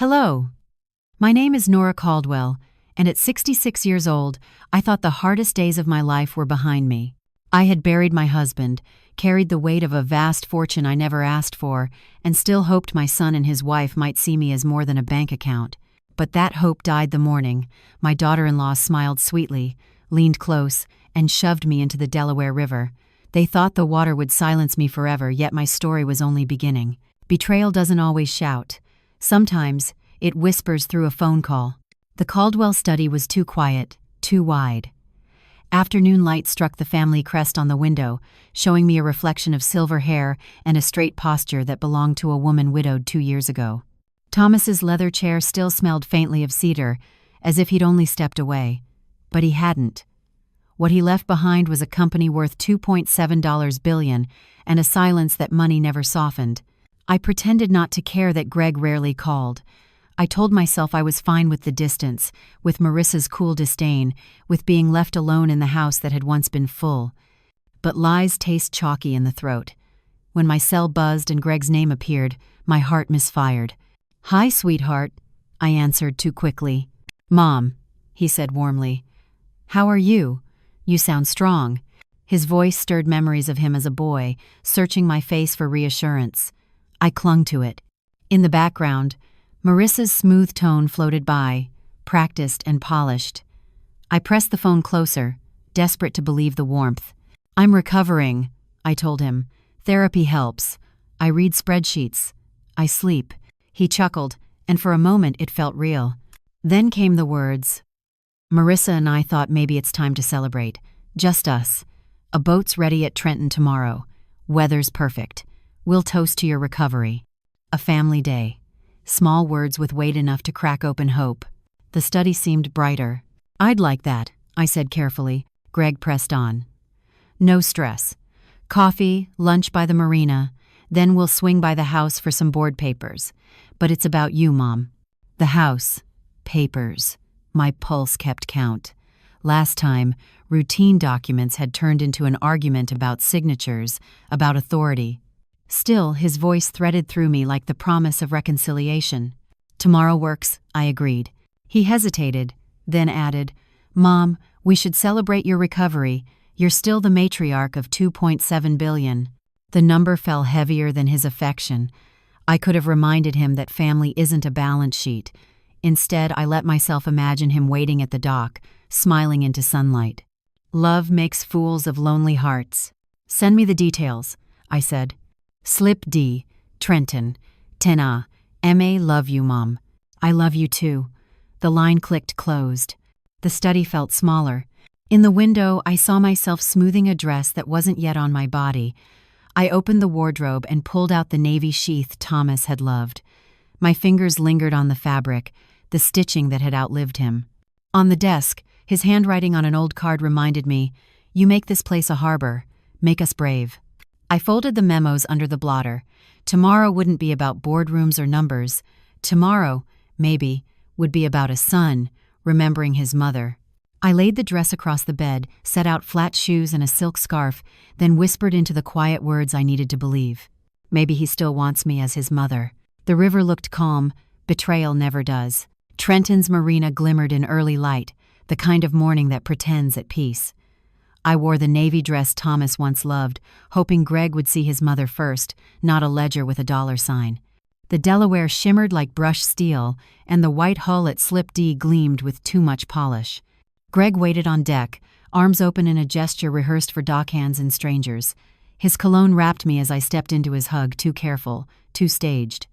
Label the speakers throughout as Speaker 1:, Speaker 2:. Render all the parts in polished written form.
Speaker 1: Hello. My name is Nora Caldwell, and at 66 years old, I thought the hardest days of my life were behind me. I had buried my husband, carried the weight of a vast fortune I never asked for, and still hoped my son and his wife might see me as more than a bank account. But that hope died the morning my daughter-in-law smiled sweetly, leaned close, and shoved me into the Delaware River. They thought the water would silence me forever, yet my story was only beginning. Betrayal doesn't always shout. Sometimes, it whispers through a phone call. The Caldwell study was too quiet, too wide. Afternoon light struck the family crest on the window, showing me a reflection of silver hair and a straight posture that belonged to a woman widowed 2 years ago. Thomas's leather chair still smelled faintly of cedar, as if he'd only stepped away. But he hadn't. What he left behind was a company worth $2.7 billion and a silence that money never softened. I pretended not to care that Greg rarely called. I told myself I was fine with the distance, with Marissa's cool disdain, with being left alone in the house that had once been full. But lies taste chalky in the throat. When my cell buzzed and Greg's name appeared, my heart misfired. "Hi, sweetheart," I answered too quickly. "Mom," he said warmly. "How are you? You sound strong." His voice stirred memories of him as a boy, searching my face for reassurance. I clung to it. In the background, Marissa's smooth tone floated by, practiced and polished. I pressed the phone closer, desperate to believe the warmth. "I'm recovering," I told him. "Therapy helps. I read spreadsheets. I sleep." He chuckled, and for a moment it felt real. Then came the words. "Marissa and I thought maybe it's time to celebrate. Just us. A boat's ready at Trenton tomorrow. Weather's perfect. We'll toast to your recovery. A family day." Small words with weight enough to crack open hope. The study seemed brighter. "I'd like that," I said carefully. Greg pressed on. "No stress. Coffee, lunch by the marina, then we'll swing by the house for some board papers. But it's about you, Mom." The house. Papers. My pulse kept count. Last time, routine documents had turned into an argument about signatures, about authority. Still, his voice threaded through me like the promise of reconciliation. "Tomorrow works," I agreed. He hesitated, then added, "Mom, we should celebrate your recovery. You're still the matriarch of $2.7 billion. The number fell heavier than his affection. I could have reminded him that family isn't a balance sheet. Instead, I let myself imagine him waiting at the dock, smiling into sunlight. "Love makes fools of lonely hearts. Send me the details," I said. "Slip D, Trenton, 10A, M.A. Love you, Mom." "I love you too." The line clicked closed. The study felt smaller. In the window, I saw myself smoothing a dress that wasn't yet on my body. I opened the wardrobe and pulled out the navy sheath Thomas had loved. My fingers lingered on the fabric, the stitching that had outlived him. On the desk, his handwriting on an old card reminded me, "You make this place a harbor. Make us brave." I folded the memos under the blotter. Tomorrow wouldn't be about boardrooms or numbers. Tomorrow, maybe, would be about a son remembering his mother. I laid the dress across the bed, set out flat shoes and a silk scarf, then whispered into the quiet words I needed to believe. Maybe he still wants me as his mother. The river looked calm. Betrayal never does. Trenton's marina glimmered in early light, the kind of morning that pretends at peace. I wore the navy dress Thomas once loved, hoping Greg would see his mother first, not a ledger with a dollar sign. The Delaware shimmered like brushed steel, and the white hull at Slip D gleamed with too much polish. Greg waited on deck, arms open in a gesture rehearsed for dockhands and strangers. His cologne wrapped me as I stepped into his hug, too careful, too staged.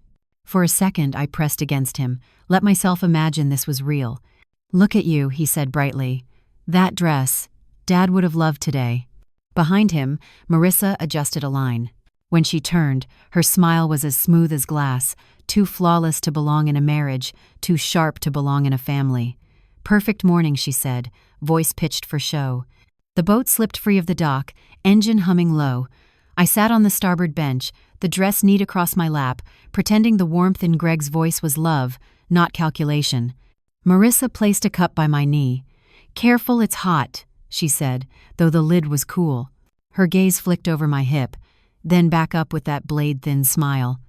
Speaker 1: For a second, I pressed against him, let myself imagine this was real. "Look at you," he said brightly. "That dress. Dad would have loved today." Behind him, Marissa adjusted a line. When she turned, her smile was as smooth as glass, too flawless to belong in a marriage, too sharp to belong in a family. "Perfect morning," she said, voice pitched for show. The boat slipped free of the dock, engine humming low. I sat on the starboard bench, the dress neat across my lap, pretending the warmth in Greg's voice was love, not calculation. Marissa placed a cup by my knee. "Careful, it's hot," she said, though the lid was cool. Her gaze flicked over my hip, then back up with that blade-thin smile.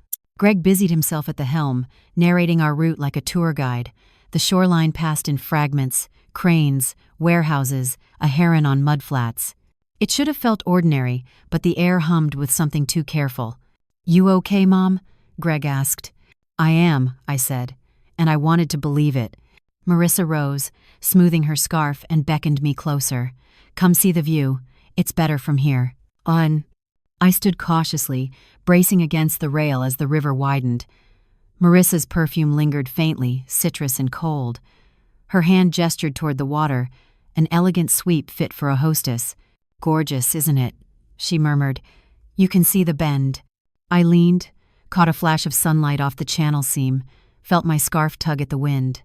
Speaker 1: Greg busied himself at the helm, narrating our route like a tour guide. The shoreline passed in fragments, cranes, warehouses, a heron on mudflats. It should have felt ordinary, but the air hummed with something too careful. "You okay, Mom?" Greg asked. "I am," I said, and I wanted to believe it. Marissa rose, smoothing her scarf, and beckoned me closer. "Come see the view. It's better from here." I stood cautiously, bracing against the rail as the river widened. Marissa's perfume lingered faintly, citrus and cold. Her hand gestured toward the water, an elegant sweep fit for a hostess. "Gorgeous, isn't it?" she murmured. "You can see the bend." I leaned, caught a flash of sunlight off the channel seam, felt my scarf tug at the wind.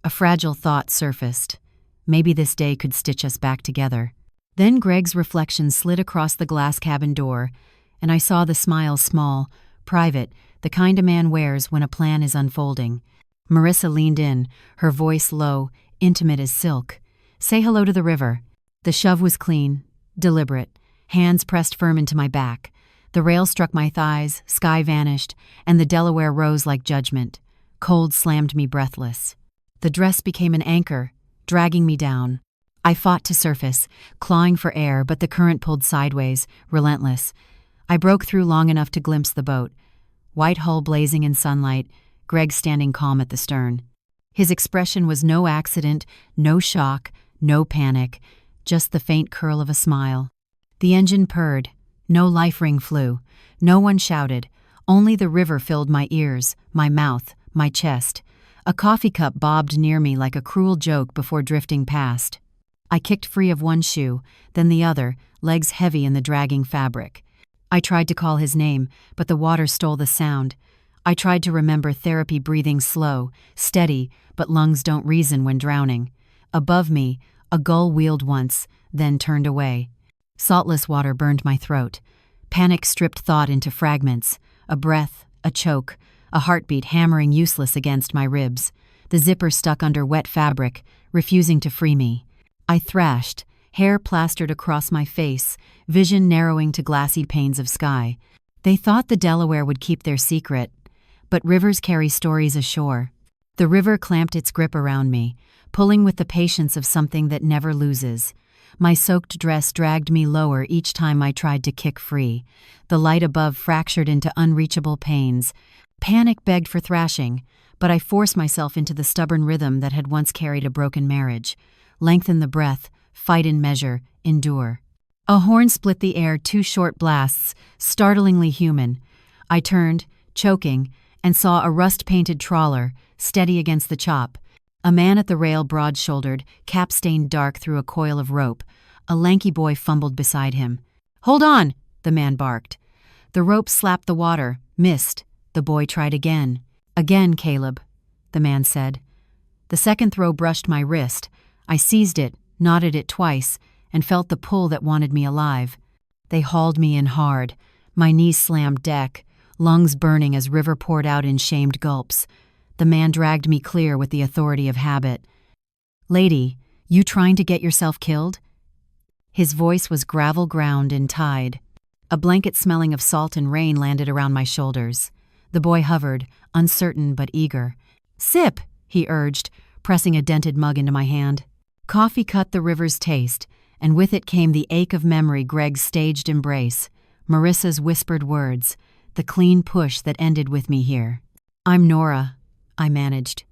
Speaker 1: A fragile thought surfaced. Maybe this day could stitch us back together. Then Greg's reflection slid across the glass cabin door, and I saw the smile small, private, the kind a man wears when a plan is unfolding. Marissa leaned in, her voice low, intimate as silk. "Say hello to the river." The shove was clean, deliberate, hands pressed firm into my back. The rail struck my thighs, sky vanished, and the Delaware rose like judgment. Cold slammed me breathless. The dress became an anchor, dragging me down. I fought to surface, clawing for air, but the current pulled sideways, relentless. I broke through long enough to glimpse the boat. White hull blazing in sunlight, Greg standing calm at the stern. His expression was no accident, no shock, no panic, just the faint curl of a smile. The engine purred. No life ring flew. No one shouted. Only the river filled my ears, my mouth, my chest. A coffee cup bobbed near me like a cruel joke before drifting past. I kicked free of one shoe, then the other, legs heavy in the dragging fabric. I tried to call his name, but the water stole the sound. I tried to remember therapy breathing slow, steady, but lungs don't reason when drowning. Above me, a gull wheeled once, then turned away. Saltless water burned my throat. Panic stripped thought into fragments. A breath, a choke, a heartbeat hammering useless against my ribs. The zipper stuck under wet fabric, refusing to free me. I thrashed, hair plastered across my face, vision narrowing to glassy panes of sky. They thought the Delaware would keep their secret, but rivers carry stories ashore. The river clamped its grip around me, pulling with the patience of something that never loses. My soaked dress dragged me lower each time I tried to kick free. The light above fractured into unreachable pains. Panic begged for thrashing, but I forced myself into the stubborn rhythm that had once carried a broken marriage. Lengthen the breath, fight in measure, endure. A horn split the air, 2 short blasts, startlingly human. I turned, choking, and saw a rust-painted trawler, steady against the chop. A man at the rail, broad-shouldered, cap stained dark through a coil of rope. A lanky boy fumbled beside him. "Hold on!" the man barked. The rope slapped the water, missed. The boy tried again. "Again, Caleb," the man said. The second throw brushed my wrist. I seized it, knotted it twice, and felt the pull that wanted me alive. They hauled me in hard. My knees slammed deck, lungs burning as river poured out in shamed gulps. The man dragged me clear with the authority of habit. "Lady, you trying to get yourself killed?" His voice was gravel ground and tide. A blanket smelling of salt and rain landed around my shoulders. The boy hovered, uncertain but eager. "Sip," he urged, pressing a dented mug into my hand. Coffee cut the river's taste, and with it came the ache of memory, Greg's staged embrace, Marissa's whispered words, the clean push that ended with me here. "I'm Nora," I managed.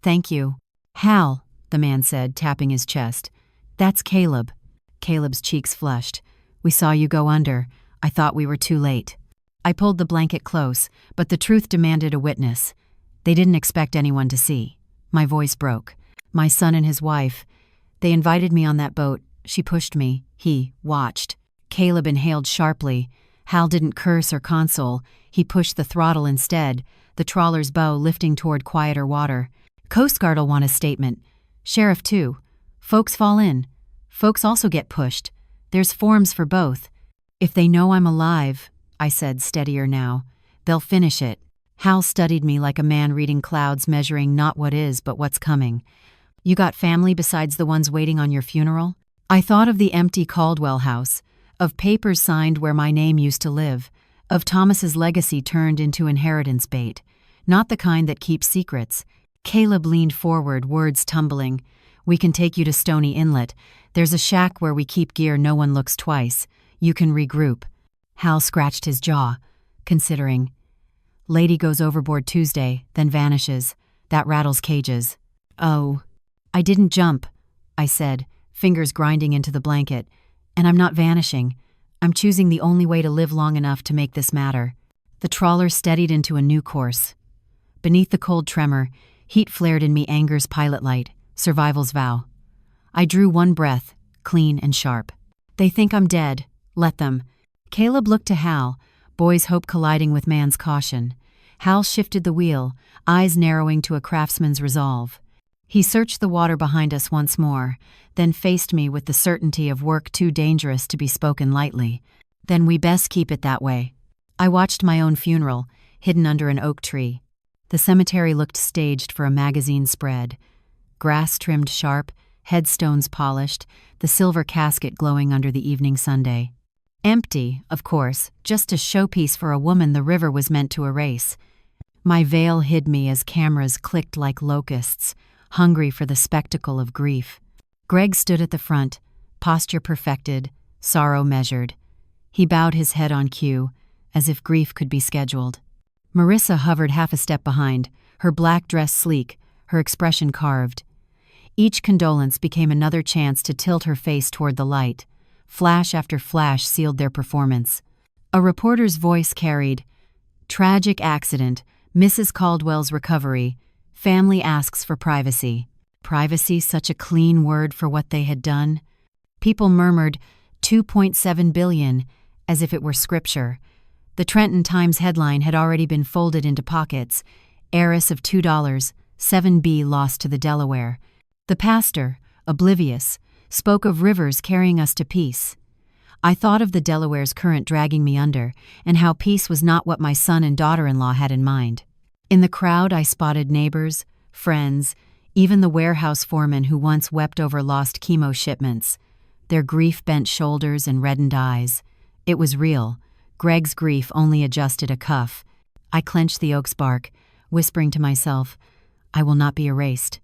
Speaker 1: "Thank you." "Hal," the man said, tapping his chest. "That's Caleb." Caleb's cheeks flushed. "We saw you go under. I thought we were too late." I pulled the blanket close, but the truth demanded a witness. They didn't expect anyone to see. My voice broke. My son and his wife. They invited me on that boat. She pushed me. He watched. Caleb inhaled sharply. Hal didn't curse or console. He pushed the throttle instead, the trawler's bow lifting toward quieter water. "Coast Guard'll want a statement. Sheriff, too. Folks fall in. Folks also get pushed. There's forms for both. If they know I'm alive," I said, steadier now, "they'll finish it." Hal studied me like a man reading clouds, measuring not what is but what's coming. "You got family besides the ones waiting on your funeral?" I thought of the empty Caldwell house, of papers signed where my name used to live, Of Thomas's legacy turned into inheritance bait, not the kind that keeps secrets. Caleb leaned forward, words tumbling. "We can take you to Stony Inlet. There's a shack where we keep gear no one looks twice. You can regroup." Hal scratched his jaw, considering. "Lady goes overboard Tuesday, then vanishes. That rattles cages." "Oh." "I didn't jump," I said, fingers grinding into the blanket. "And I'm not vanishing. I'm choosing the only way to live long enough to make this matter." The trawler steadied into a new course. Beneath the cold tremor, heat flared in me anger's pilot light, survival's vow. I drew one breath, clean and sharp. "They think I'm dead. Let them." Caleb looked to Hal, boy's hope colliding with man's caution. Hal shifted the wheel, eyes narrowing to a craftsman's resolve. He searched the water behind us once more, then faced me with the certainty of work too dangerous to be spoken lightly. "Then we best keep it that way." I watched my own funeral, hidden under an oak tree. The cemetery looked staged for a magazine spread. Grass trimmed sharp, headstones polished, the silver casket glowing under the evening sunday. Empty, of course, just a showpiece for a woman the river was meant to erase. My veil hid me as cameras clicked like locusts, hungry for the spectacle of grief. Greg stood at the front, posture perfected, sorrow measured. He bowed his head on cue, as if grief could be scheduled. Marissa hovered half a step behind, her black dress sleek, her expression carved. Each condolence became another chance to tilt her face toward the light. Flash after flash sealed their performance. A reporter's voice carried, "Tragic accident, Mrs. Caldwell's recovery. Family asks for privacy." Privacy, such a clean word for what they had done. People murmured, $2.7 billion, as if it were scripture. The Trenton Times headline had already been folded into pockets. Heiress of $2, 7B lost to the Delaware. The pastor, oblivious, spoke of rivers carrying us to peace. I thought of the Delaware's current dragging me under, and how peace was not what my son and daughter-in-law had in mind. In the crowd I spotted neighbors, friends, even the warehouse foreman who once wept over lost chemo shipments. Their grief-bent shoulders and reddened eyes. It was real. Greg's grief only adjusted a cuff. I clenched the oak's bark, whispering to myself, "I will not be erased."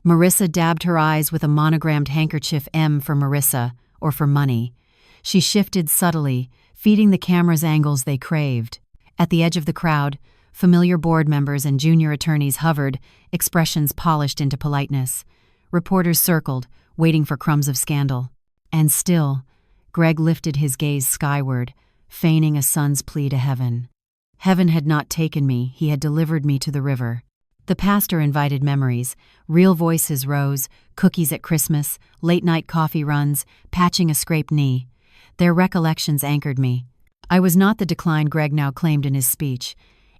Speaker 1: Marissa dabbed her eyes with a monogrammed handkerchief, M for Marissa, or for money. She shifted subtly, feeding the camera's angles they craved. At the edge of the crowd, familiar board members and junior attorneys hovered, expressions polished into politeness. Reporters circled, waiting for crumbs of scandal. And still, Greg lifted his gaze skyward, feigning a son's plea to heaven. Heaven had not taken me, he had delivered me to the river. The pastor invited memories. Real voices rose, cookies at Christmas, late-night coffee runs, patching a scraped knee. Their recollections anchored me. I was not the decline Greg now claimed in his speech.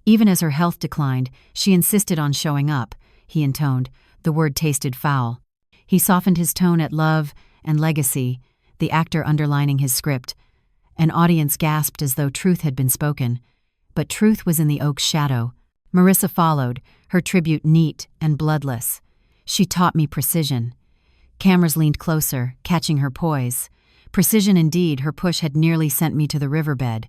Speaker 1: Even as her health declined, she insisted on showing up, he intoned. The word tasted foul. He softened his tone at love and legacy, the actor underlining his script. An audience gasped as though truth had been spoken. But truth was in the oak's shadow. Marissa followed, her tribute neat and bloodless. She taught me precision. Cameras leaned closer, catching her poise. Precision indeed, her push had nearly sent me to the riverbed.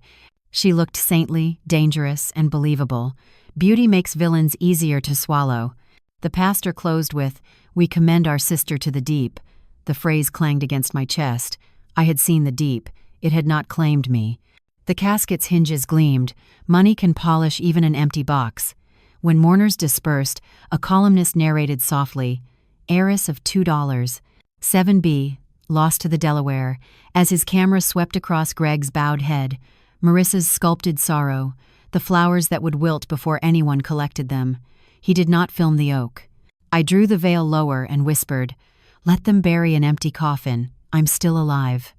Speaker 1: She looked saintly, dangerous, and believable. Beauty makes villains easier to swallow. The pastor closed with, "We commend our sister to the deep." The phrase clanged against my chest. I had seen the deep. It had not claimed me. The casket's hinges gleamed. Money can polish even an empty box. When mourners dispersed, a columnist narrated softly, "Heiress of $2, 7B, lost to the Delaware," as his camera swept across Greg's bowed head. Marissa's sculpted sorrow, the flowers that would wilt before anyone collected them. He did not film the oak. I drew the veil lower and whispered, "Let them bury an empty coffin. I'm still alive."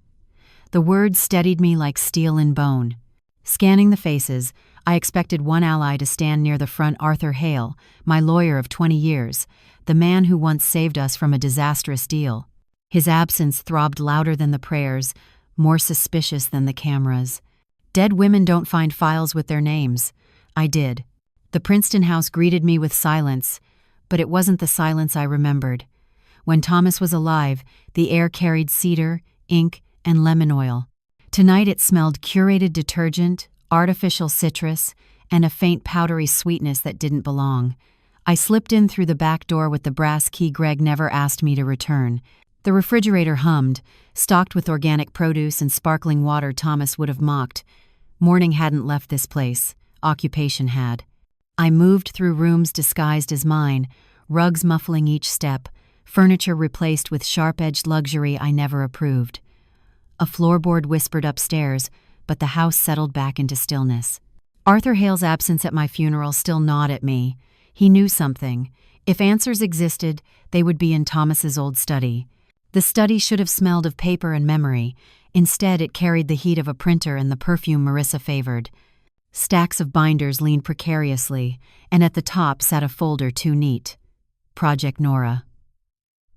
Speaker 1: The words steadied me like steel in bone. Scanning the faces, I expected one ally to stand near the front, Arthur Hale, my lawyer of 20 years, the man who once saved us from a disastrous deal. His absence throbbed louder than the prayers, more suspicious than the cameras. Dead women don't find files with their names. I did. The Princeton house greeted me with silence, but it wasn't the silence I remembered. When Thomas was alive, the air carried cedar, ink, and lemon oil. Tonight it smelled curated detergent, artificial citrus, and a faint powdery sweetness that didn't belong. I slipped in through the back door with the brass key Greg never asked me to return. The refrigerator hummed, stocked with organic produce and sparkling water Thomas would have mocked. Morning hadn't left this place. Occupation had. I moved through rooms disguised as mine, rugs muffling each step, furniture replaced with sharp-edged luxury I never approved. A floorboard whispered upstairs, but the house settled back into stillness. Arthur Hale's absence at my funeral still gnawed at me. He knew something. If answers existed, they would be in Thomas's old study. The study should have smelled of paper and memory. Instead, it carried the heat of a printer and the perfume Marissa favored. Stacks of binders leaned precariously, and at the top sat a folder too neat. Project Nora.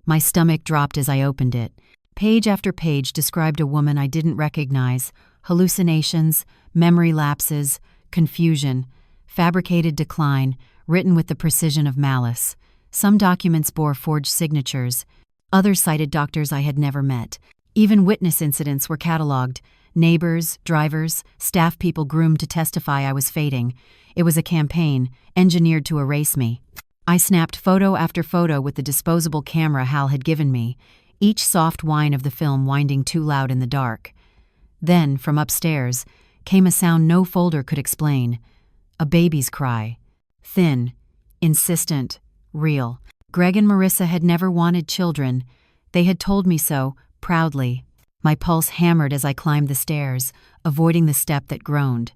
Speaker 1: My stomach dropped as I opened it. Page after page described a woman I didn't recognize, hallucinations, memory lapses, confusion, fabricated decline, written with the precision of malice. Some documents bore forged signatures. Others cited doctors I had never met. Even witness incidents were cataloged. Neighbors, drivers, staff people groomed to testify I was fading. It was a campaign, engineered to erase me. I snapped photo after photo with the disposable camera Hal had given me, each soft whine of the film winding too loud in the dark. Then, from upstairs, came a sound no folder could explain. A baby's cry. Thin, insistent, real. Greg and Marissa had never wanted children. They had told me so, proudly. My pulse hammered as I climbed the stairs, avoiding the step that groaned.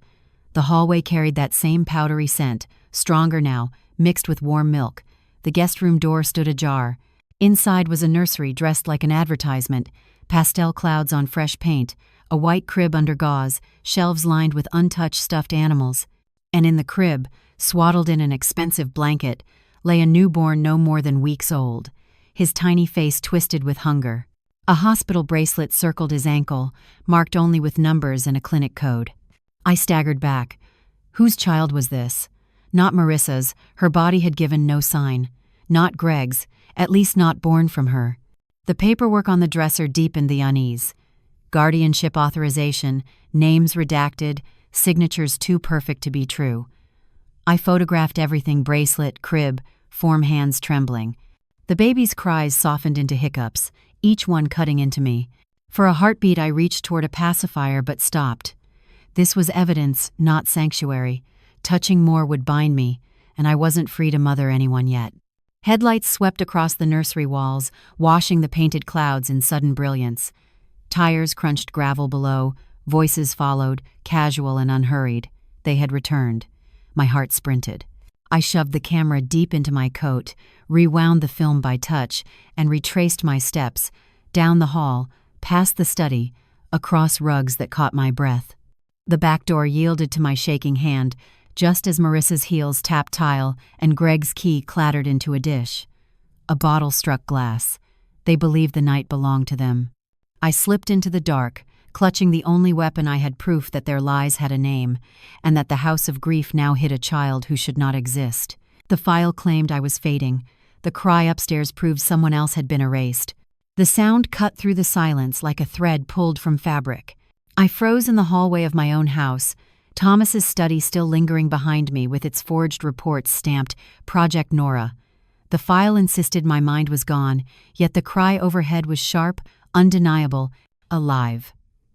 Speaker 1: The hallway carried that same powdery scent, stronger now, mixed with warm milk. The guest room door stood ajar. Inside was a nursery dressed like an advertisement, pastel clouds on fresh paint, a white crib under gauze, shelves lined with untouched stuffed animals. And in the crib, swaddled in an expensive blanket, lay a newborn no more than weeks old, his tiny face twisted with hunger. A hospital bracelet circled his ankle, marked only with numbers and a clinic code. I staggered back. Whose child was this? Not Marissa's. Her body had given no sign. Not Greg's, at least not born from her. The paperwork on the dresser deepened the unease. Guardianship authorization, names redacted, signatures too perfect to be true. I photographed everything: bracelet, crib, form hands trembling. The baby's cries softened into hiccups, each one cutting into me. For a heartbeat I reached toward a pacifier but stopped. This was evidence, not sanctuary. Touching more would bind me, and I wasn't free to mother anyone yet. Headlights swept across the nursery walls, washing the painted clouds in sudden brilliance. Tires crunched gravel below, voices followed, casual and unhurried. They had returned. My heart sprinted. I shoved the camera deep into my coat, rewound the film by touch, and retraced my steps, down the hall, past the study, across rugs that caught my breath. The back door yielded to my shaking hand, just as Marissa's heels tapped tile and Greg's key clattered into a dish. A bottle struck glass. They believed the night belonged to them. I slipped into the dark, clutching the only weapon I had, proof that their lies had a name, and that the house of grief now hid a child who should not exist. The file claimed I was fading. The cry upstairs proved someone else had been erased. The sound cut through the silence like a thread pulled from fabric. I froze in the hallway of my own house, Thomas's study still lingering behind me with its forged reports stamped Project Nora. The file insisted my mind was gone, yet the cry overhead was sharp, undeniable, alive.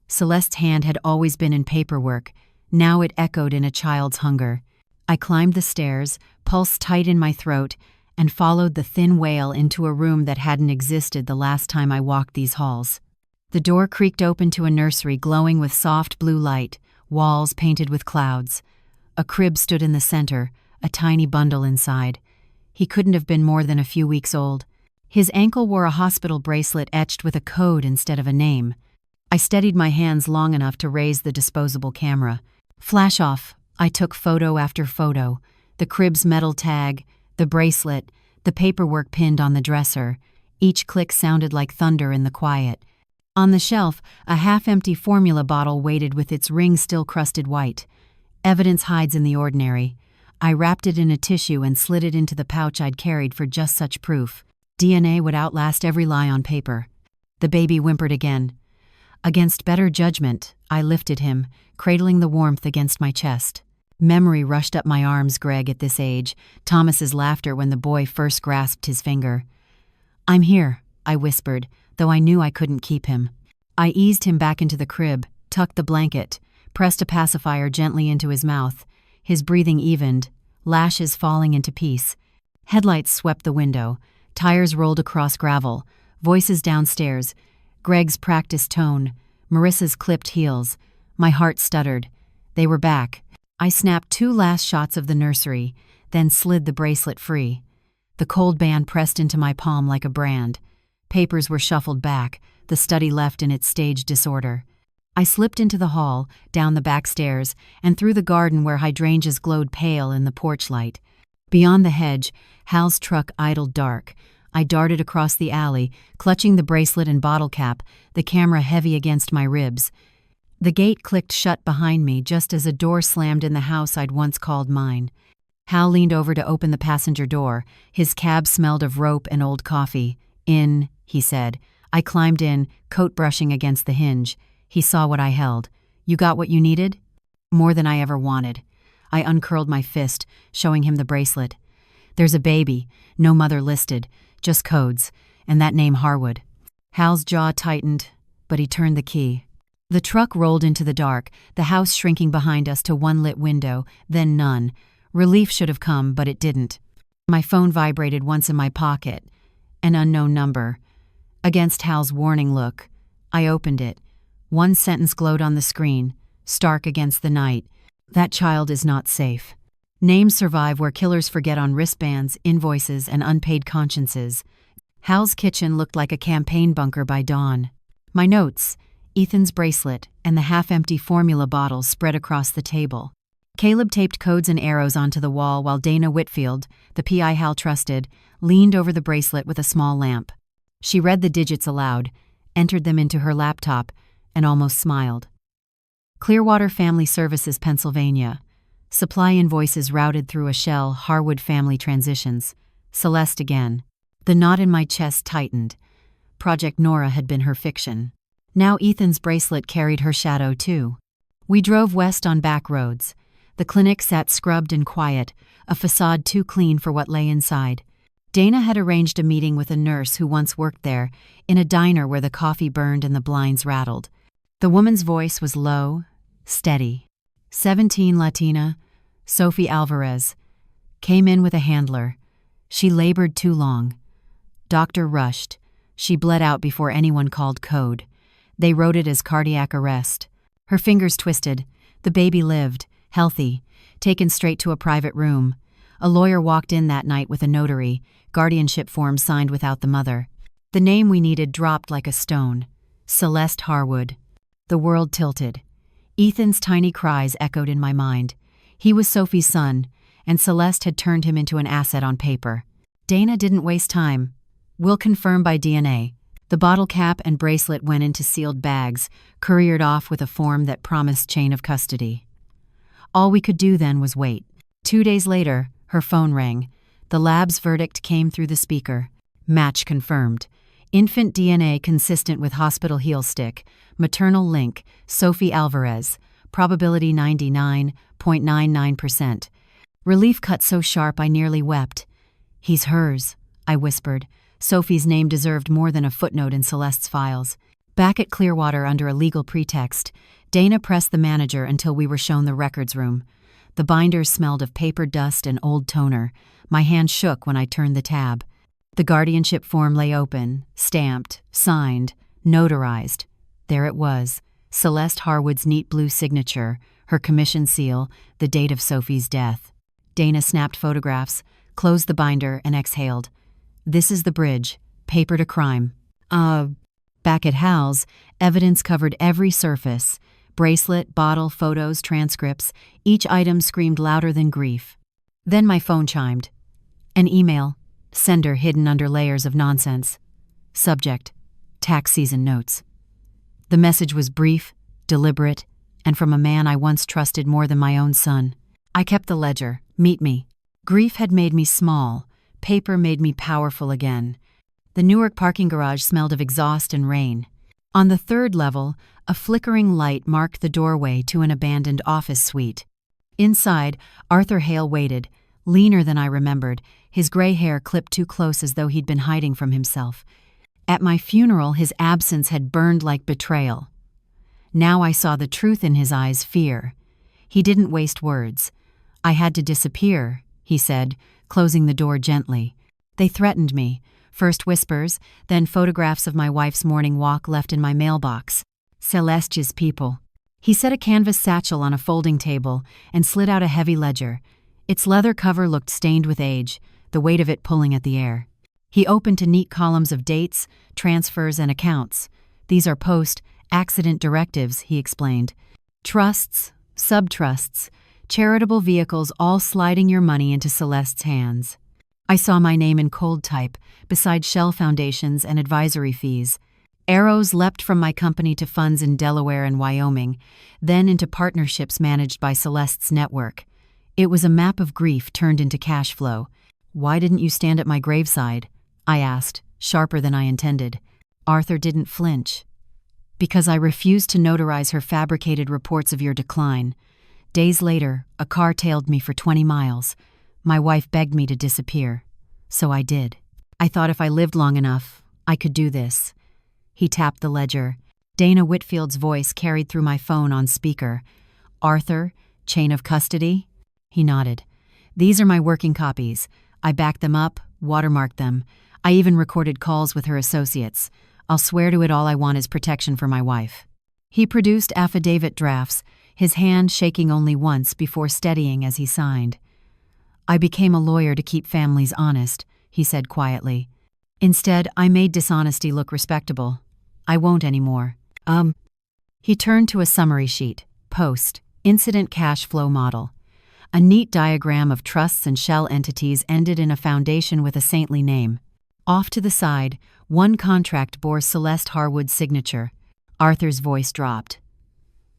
Speaker 1: Celeste's hand had always been in paperwork. Now it echoed in a child's hunger. I climbed the stairs, pulse tight in my throat, and followed the thin wail into a room that hadn't existed the last time I walked these halls. The door creaked open to a nursery glowing with soft blue light, walls painted with clouds. A crib stood in the center, a tiny bundle inside. He couldn't have been more than a few weeks old. His ankle wore a hospital bracelet etched with a code instead of a name. I steadied my hands long enough to raise the disposable camera. Flash off, I took photo after photo. The crib's metal tag, the bracelet, the paperwork pinned on the dresser. Each click sounded like thunder in the quiet. On the shelf, a half-empty formula bottle waited with its ring still crusted white. Evidence hides in the ordinary. I wrapped it in a tissue and slid it into the pouch I'd carried for just such proof. DNA would outlast every lie on paper. The baby whimpered again. Against better judgment, I lifted him, cradling the warmth against my chest. Memory rushed up my arms, Greg, at this age, Thomas's laughter when the boy first grasped his finger. "I'm here," I whispered, though I knew I couldn't keep him. I eased him back into the crib, tucked the blanket, pressed a pacifier gently into his mouth. His breathing evened, lashes falling into peace. Headlights swept the window, tires rolled across gravel, voices downstairs, Greg's practiced tone, Marissa's clipped heels. My heart stuttered. They were back. I snapped 2 last shots of the nursery, then slid the bracelet free. The cold band pressed into my palm like a brand. Papers were shuffled back, the study left in its staged disorder. I slipped into the hall, down the back stairs, and through the garden where hydrangeas glowed pale in the porch light. Beyond the hedge, Hal's truck idled dark. I darted across the alley, clutching the bracelet and bottle cap, the camera heavy against my ribs. The gate clicked shut behind me just as a door slammed in the house I'd once called mine. Hal leaned over to open the passenger door. His cab smelled of rope and old coffee. "In," he said. I climbed in, coat brushing against the hinge. He saw what I held. "You got what you needed?" "More than I ever wanted." I uncurled my fist, showing him the bracelet. "There's a baby, no mother listed, just codes, and that name Harwood." Hal's jaw tightened, but he turned the key. The truck rolled into the dark, the house shrinking behind us to one lit window, then none. Relief should have come, but it didn't. My phone vibrated once in my pocket. An unknown number. Against Hal's warning look, I opened it. One sentence glowed on the screen, stark against the night. "That child is not safe. Names survive where killers forget on wristbands, invoices, and unpaid consciences." Hal's kitchen looked like a campaign bunker by dawn. My notes, Ethan's bracelet, and the half-empty formula bottle spread across the table. Caleb taped codes and arrows onto the wall while Dana Whitfield, the PI Hal trusted, leaned over the bracelet with a small lamp. She read the digits aloud, entered them into her laptop, and almost smiled. Clearwater Family Services, Pennsylvania. Supply invoices routed through a shell, Harwood Family Transitions. Celeste again. The knot in my chest tightened. Project Nora had been her fiction. Now Ethan's bracelet carried her shadow, too. We drove west on back roads. The clinic sat scrubbed and quiet, a facade too clean for what lay inside. Dana had arranged a meeting with a nurse who once worked there, in a diner where the coffee burned and the blinds rattled. The woman's voice was low, steady. 17, Latina, Sophie Alvarez. Came in with a handler. She labored too long. Doctor rushed. She bled out before anyone called code. They wrote it as cardiac arrest. Her fingers twisted. The baby lived, healthy, taken straight to a private room. A lawyer walked in that night with a notary, guardianship form signed without the mother. The name we needed dropped like a stone. Celeste Harwood. The world tilted. Ethan's tiny cries echoed in my mind. He was Sophie's son, and Celeste had turned him into an asset on paper. Dana didn't waste time. "We'll confirm by DNA." The bottle cap and bracelet went into sealed bags, couriered off with a form that promised chain of custody. All we could do then was wait. 2 days later, her phone rang. The lab's verdict came through the speaker. Match confirmed. Infant DNA consistent with hospital heel stick. Maternal link, Sophie Alvarez. Probability 99.99%. Relief cut so sharp I nearly wept. "He's hers," I whispered. Sophie's name deserved more than a footnote in Celeste's files. Back at Clearwater under a legal pretext, Dana pressed the manager until we were shown the records room. The binders smelled of paper dust and old toner. My hand shook when I turned the tab. The guardianship form lay open, stamped, signed, notarized. There it was, Celeste Harwood's neat blue signature, her commission seal, the date of Sophie's death. Dana snapped photographs, closed the binder, and exhaled. "This is the bridge. Paper to crime." Back at Hal's, evidence covered every surface. Bracelet, bottle, photos, transcripts. Each item screamed louder than grief. Then my phone chimed. An email. Sender hidden under layers of nonsense. Subject: tax season notes. The message was brief, deliberate, and from a man I once trusted more than my own son. I kept the ledger. Meet me. Grief had made me small. Paper made me powerful again. The Newark parking garage smelled of exhaust and rain. On the third level, a flickering light marked the doorway to an abandoned office suite. Inside, Arthur Hale waited, leaner than I remembered, his gray hair clipped too close as though he'd been hiding from himself. At my funeral, his absence had burned like betrayal. Now I saw the truth in his eyes, fear. He didn't waste words. "I had to disappear," he said, closing the door gently. "They threatened me. First whispers, then photographs of my wife's morning walk left in my mailbox. Celeste's people." He set a canvas satchel on a folding table and slid out a heavy ledger. Its leather cover looked stained with age, the weight of it pulling at the air. He opened to neat columns of dates, transfers, and accounts. "These are post-accident directives," he explained. "Trusts, sub-trusts, charitable vehicles all sliding your money into Celeste's hands." I saw my name in cold type, beside shell foundations and advisory fees. Arrows leapt from my company to funds in Delaware and Wyoming, then into partnerships managed by Celeste's network. It was a map of grief turned into cash flow. "Why didn't you stand at my graveside?" I asked, sharper than I intended. Arthur didn't flinch. "Because I refused to notarize her fabricated reports of your decline. Days later, a car tailed me for 20 miles. My wife begged me to disappear. So I did. I thought if I lived long enough, I could do this." He tapped the ledger. Dana Whitfield's voice carried through my phone on speaker. "Arthur, chain of custody?" He nodded. "These are my working copies. I backed them up, watermarked them. I even recorded calls with her associates. I'll swear to it, all I want is protection for my wife." He produced affidavit drafts, his hand shaking only once before steadying as he signed. "I became a lawyer to keep families honest," he said quietly. "Instead, I made dishonesty look respectable. I won't anymore." He turned to a summary sheet. Post, incident cash flow model. A neat diagram of trusts and shell entities ended in a foundation with a saintly name. Off to the side, one contract bore Celeste Harwood's signature. Arthur's voice dropped.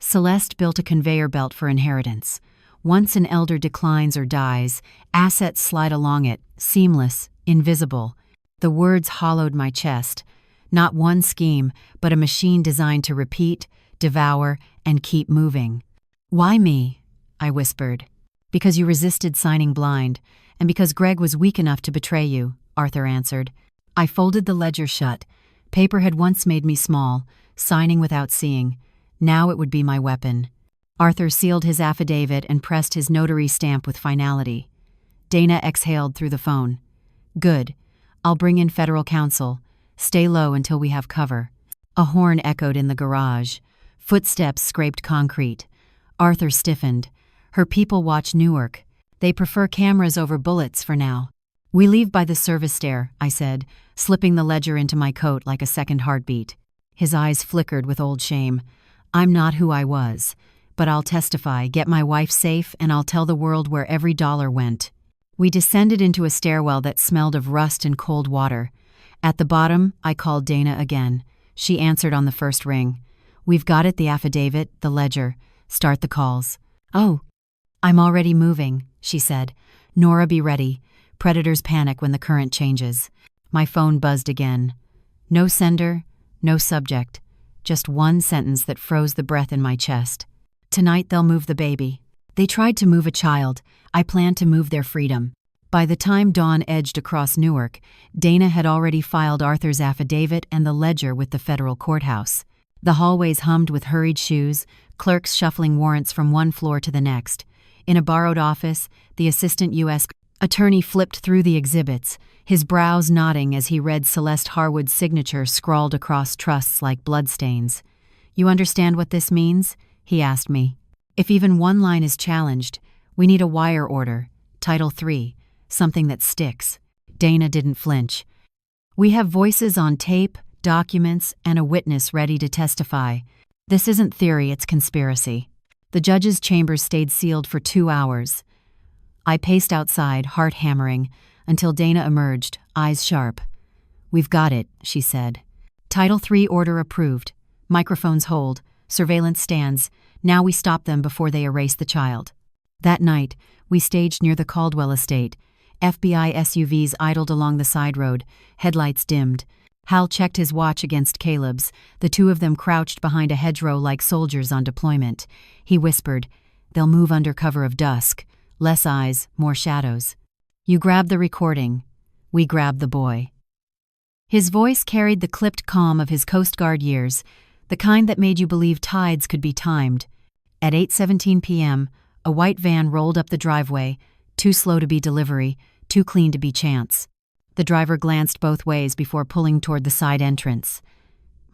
Speaker 1: "Celeste built a conveyor belt for inheritance. Once an elder declines or dies, assets slide along it, seamless, invisible." The words hollowed my chest. Not one scheme, but a machine designed to repeat, devour, and keep moving. "Why me?" I whispered. "Because you resisted signing blind, and because Greg was weak enough to betray you," Arthur answered. I folded the ledger shut. Paper had once made me small, signing without seeing. Now it would be my weapon. Arthur sealed his affidavit and pressed his notary stamp with finality. Dana exhaled through the phone. "Good. I'll bring in federal counsel. Stay low until we have cover." A horn echoed in the garage. Footsteps scraped concrete. Arthur stiffened. "Her people watch Newark. They prefer cameras over bullets for now." "We leave by the service stair," I said, slipping the ledger into my coat like a second heartbeat. His eyes flickered with old shame. "I'm not who I was. But I'll testify, get my wife safe, and I'll tell the world where every dollar went." We descended into a stairwell that smelled of rust and cold water. At the bottom, I called Dana again. She answered on the first ring. "We've got it, the affidavit, the ledger. Start the calls." "Oh, I'm already moving," she said. "Nora, be ready. Predators panic when the current changes." My phone buzzed again. No sender, no subject. Just one sentence that froze the breath in my chest. "Tonight they'll move the baby. They tried to move a child. I plan to move their freedom." By the time dawn edged across Newark, Dana had already filed Arthur's affidavit and the ledger with the federal courthouse. The hallways hummed with hurried shoes, clerks shuffling warrants from one floor to the next. In a borrowed office, the assistant U.S. attorney flipped through the exhibits, his brows knotting as he read Celeste Harwood's signature scrawled across trusts like bloodstains. "You understand what this means?" he asked me. "If even one line is challenged, we need a wire order, Title III, something that sticks." Dana didn't flinch. "We have voices on tape, documents, and a witness ready to testify. This isn't theory, it's conspiracy." The judge's chambers stayed sealed for 2 hours. I paced outside, heart hammering, until Dana emerged, eyes sharp. "We've got it," she said. "Title III order approved. Microphones hold. Surveillance stands. Now we stop them before they erase the child." That night, we staged near the Caldwell estate. FBI SUVs idled along the side road, headlights dimmed. Hal checked his watch against Caleb's, the two of them crouched behind a hedgerow like soldiers on deployment. He whispered, "They'll move under cover of dusk. Less eyes, more shadows. You grab the recording. We grab the boy." His voice carried the clipped calm of his Coast Guard years, the kind that made you believe tides could be timed. At 8:17 p.m., a white van rolled up the driveway, too slow to be delivery, too clean to be chance. The driver glanced both ways before pulling toward the side entrance.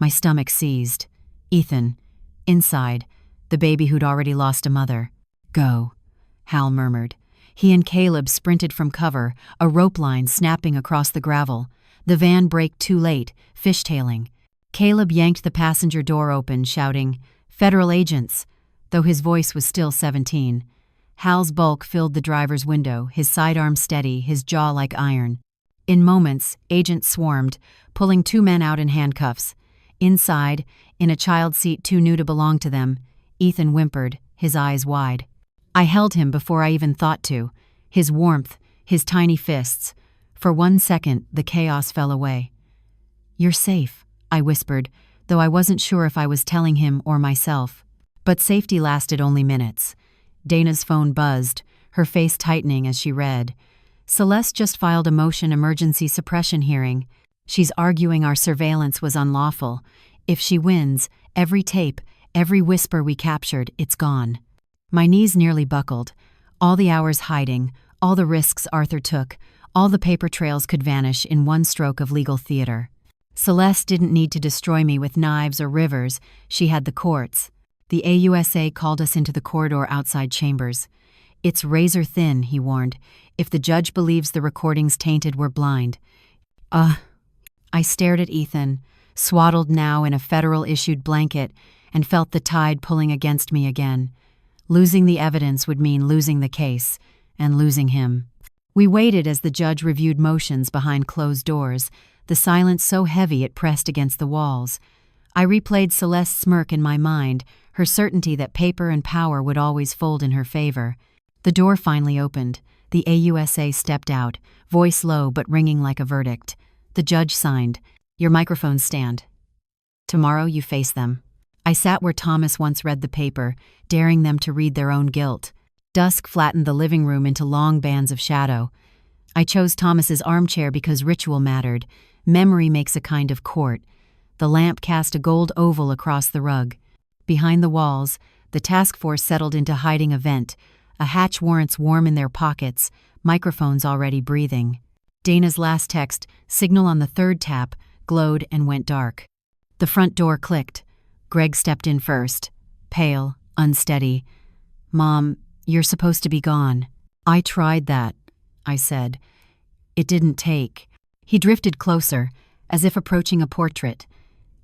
Speaker 1: My stomach seized. Ethan. Inside. The baby who'd already lost a mother. "Go," Hal murmured. He and Caleb sprinted from cover, a rope line snapping across the gravel. The van braked too late, fishtailing. Caleb yanked the passenger door open, shouting, "Federal agents," though his voice was still 17. Hal's bulk filled the driver's window, his sidearm steady, his jaw like iron. In moments, agents swarmed, pulling two men out in handcuffs. Inside, in a child seat too new to belong to them, Ethan whimpered, his eyes wide. I held him before I even thought to. His warmth, his tiny fists. For 1 second, the chaos fell away. "You're safe," I whispered, though I wasn't sure if I was telling him or myself. But safety lasted only minutes. Dana's phone buzzed, her face tightening as she read. "Celeste just filed a motion emergency suppression hearing. She's arguing our surveillance was unlawful. If she wins, every tape, every whisper we captured, it's gone." My knees nearly buckled. All the hours hiding, all the risks Arthur took, all the paper trails could vanish in one stroke of legal theater. Celeste didn't need to destroy me with knives or rivers, she had the courts. The AUSA called us into the corridor outside chambers. "It's razor thin," he warned. "If the judge believes the recordings tainted, we're blind." I stared at Ethan, swaddled now in a federal-issued blanket, and felt the tide pulling against me again. Losing the evidence would mean losing the case, and losing him. We waited as the judge reviewed motions behind closed doors, the silence so heavy it pressed against the walls. I replayed Celeste's smirk in my mind, her certainty that paper and power would always fold in her favor. The door finally opened. The AUSA stepped out, voice low but ringing like a verdict. The judge signed, "Your microphones stand. Tomorrow you face them." I sat where Thomas once read the paper, daring them to read their own guilt. Dusk flattened the living room into long bands of shadow. I chose Thomas's armchair because ritual mattered. Memory makes a kind of court. The lamp cast a gold oval across the rug. Behind the walls, the task force settled into hiding a vent, a hatch warrants warm in their pockets, microphones already breathing. Dana's last text, signal on the third tap, glowed and went dark. The front door clicked. Greg stepped in first, pale, unsteady. "Mom, you're supposed to be gone." "I tried that," I said. "It didn't take." He drifted closer, as if approaching a portrait.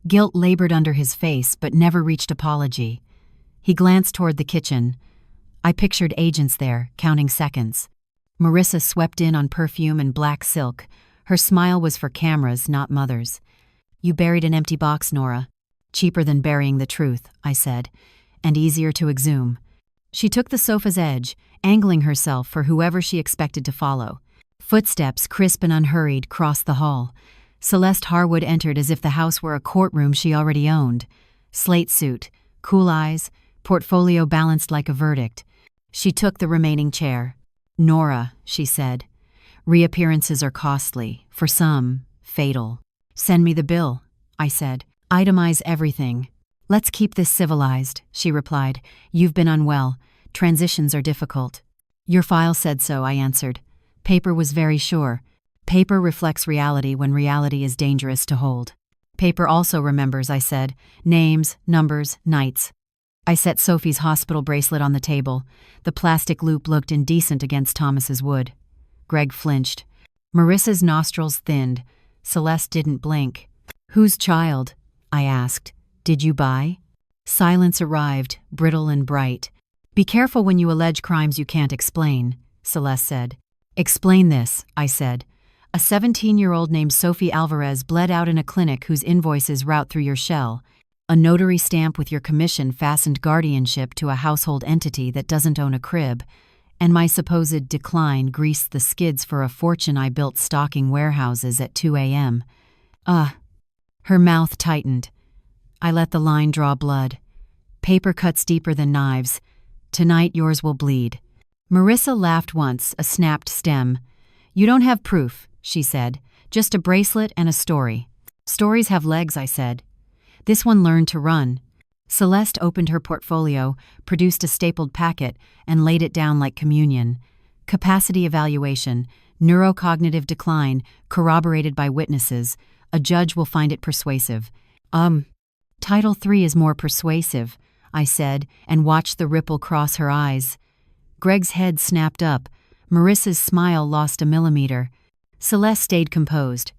Speaker 1: Guilt labored under his face, but never reached apology. He glanced toward the kitchen. I pictured agents there, counting seconds. Marissa swept in on perfume and black silk. Her smile was for cameras, not mothers. "You buried an empty box, Nora." "Cheaper than burying the truth," I said, "and easier to exhume." She took the sofa's edge, angling herself for whoever she expected to follow. Footsteps, crisp and unhurried, crossed the hall. Celeste Harwood entered as if the house were a courtroom she already owned. Slate suit, cool eyes, portfolio balanced like a verdict. She took the remaining chair. "Nora," she said, "reappearances are costly, for some, fatal." "Send me the bill," I said. "Itemize everything." "Let's keep this civilized," she replied. "You've been unwell. Transitions are difficult." "Your file said so," I answered. Paper was very sure. Paper reflects reality when reality is dangerous to hold. "Paper also remembers," I said. "Names, numbers, nights." I set Sophie's hospital bracelet on the table. The plastic loop looked indecent against Thomas's wood. Greg flinched. Marissa's nostrils thinned. Celeste didn't blink. "Whose child?" I asked. "Did you buy?" Silence arrived, brittle and bright. "Be careful when you allege crimes you can't explain," Celeste said. "Explain this," I said. "A 17-year-old named Sophie Alvarez bled out in a clinic whose invoices route through your shell. A notary stamp with your commission fastened guardianship to a household entity that doesn't own a crib. And my supposed decline greased the skids for a fortune I built stocking warehouses at 2 a.m. Her mouth tightened. I let the line draw blood. Paper cuts deeper than knives. Tonight yours will bleed. Marissa laughed once, a snapped stem. You don't have proof, she said. Just a bracelet and a story. Stories have legs, I said. This one learned to run. Celeste opened her portfolio, produced a stapled packet, and laid it down like communion. Capacity evaluation, neurocognitive decline, corroborated by witnesses. A judge will find it persuasive. Title III is more persuasive, I said, and watched the ripple cross her eyes. Greg's head snapped up. Marissa's smile lost a millimeter. Celeste stayed composed.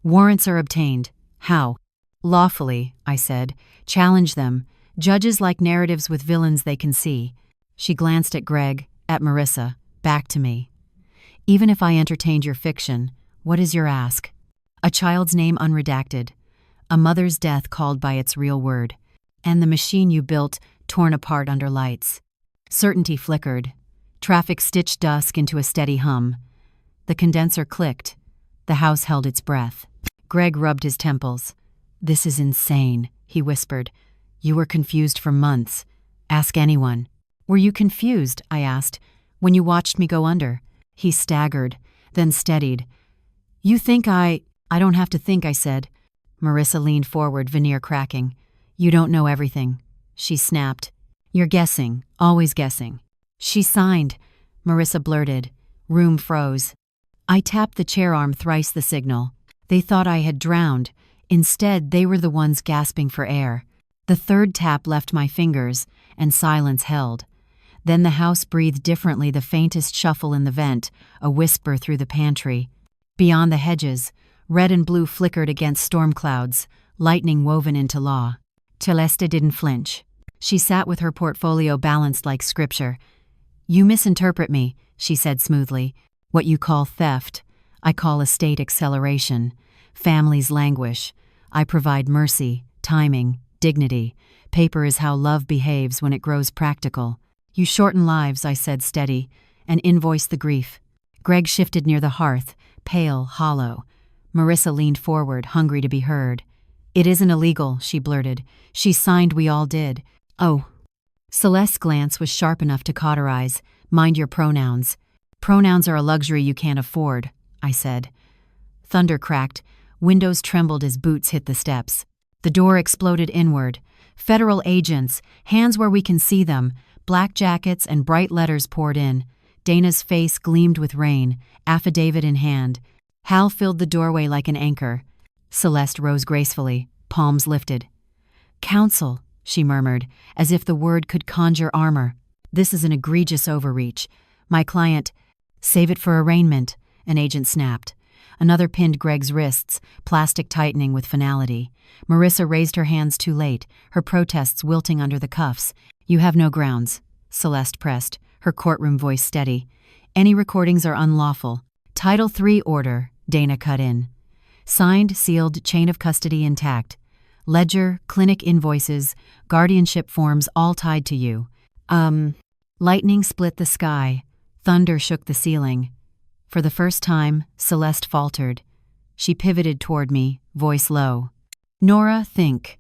Speaker 1: Warrants are obtained. How? Lawfully, I said. Challenge them. Judges like narratives with villains they can see. She glanced at Greg, at Marissa, back to me. Even if I entertained your fiction, what is your ask? A child's name unredacted. A mother's death called by its real word. And the machine you built torn apart under lights. Certainty flickered. Traffic stitched dusk into a steady hum. The condenser clicked. The house held its breath. Greg rubbed his temples. This is insane, he whispered. You were confused for months. Ask anyone. Were you confused, I asked, when you watched me go under? He staggered, then steadied. You think I don't have to think, I said. Marissa leaned forward, veneer cracking. You don't know everything, she snapped. You're guessing, always guessing. She signed, Marissa blurted. Room froze. I tapped the chair arm thrice the signal. They thought I had drowned. Instead, they were the ones gasping for air. The third tap left my fingers, and silence held. Then the house breathed differently, the faintest shuffle in the vent, a whisper through the pantry. Beyond the hedges, red and blue flickered against storm clouds, lightning woven into law. Celeste didn't flinch. She sat with her portfolio balanced like scripture. You misinterpret me, she said smoothly. What you call theft, I call estate acceleration. Families languish. I provide mercy, timing, dignity. Paper is how love behaves when it grows practical. You shorten lives, I said steady, and invoice the grief. Greg shifted near the hearth, pale, hollow. Marissa leaned forward, hungry to be heard. It isn't illegal, she blurted. She signed, we all did. Oh. Celeste's glance was sharp enough to cauterize. Mind your pronouns. Pronouns are a luxury you can't afford, I said. Thunder cracked. Windows trembled as boots hit the steps. The door exploded inward. Federal agents, hands where we can see them, black jackets and bright letters poured in. Dana's face gleamed with rain, affidavit in hand. Hal filled the doorway like an anchor. Celeste rose gracefully, palms lifted. Counsel, she murmured, as if the word could conjure armor. This is an egregious overreach. My client, save it for arraignment, an agent snapped. Another pinned Greg's wrists, plastic tightening with finality. Marissa raised her hands too late, her protests wilting under the cuffs. You have no grounds, Celeste pressed, her courtroom voice steady. Any recordings are unlawful. Title III order, Dana cut in. Signed, sealed, chain of custody intact. Ledger, clinic invoices, guardianship forms all tied to you. Lightning split the sky. Thunder shook the ceiling. For the first time, Celeste faltered. She pivoted toward me, voice low. Nora, think.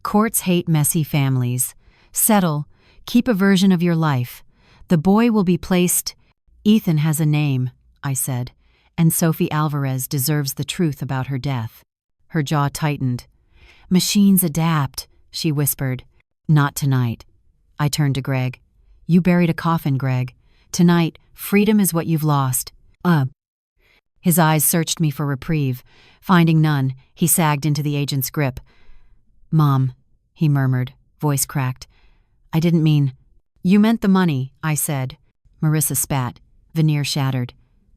Speaker 1: Courts hate messy families. Settle. Keep a version of your life. The boy will be placed. Ethan has a name, I said, and Sophie Alvarez deserves the truth about her death. Her jaw tightened. Machines adapt, she whispered. Not tonight. I turned to Greg. You buried a coffin, Greg. Tonight, freedom is what you've lost. His eyes searched me for reprieve. Finding none, he sagged into the agent's grip. Mom, he murmured, voice cracked. I didn't mean. You meant the money, I said. Marissa spat, veneer shattered.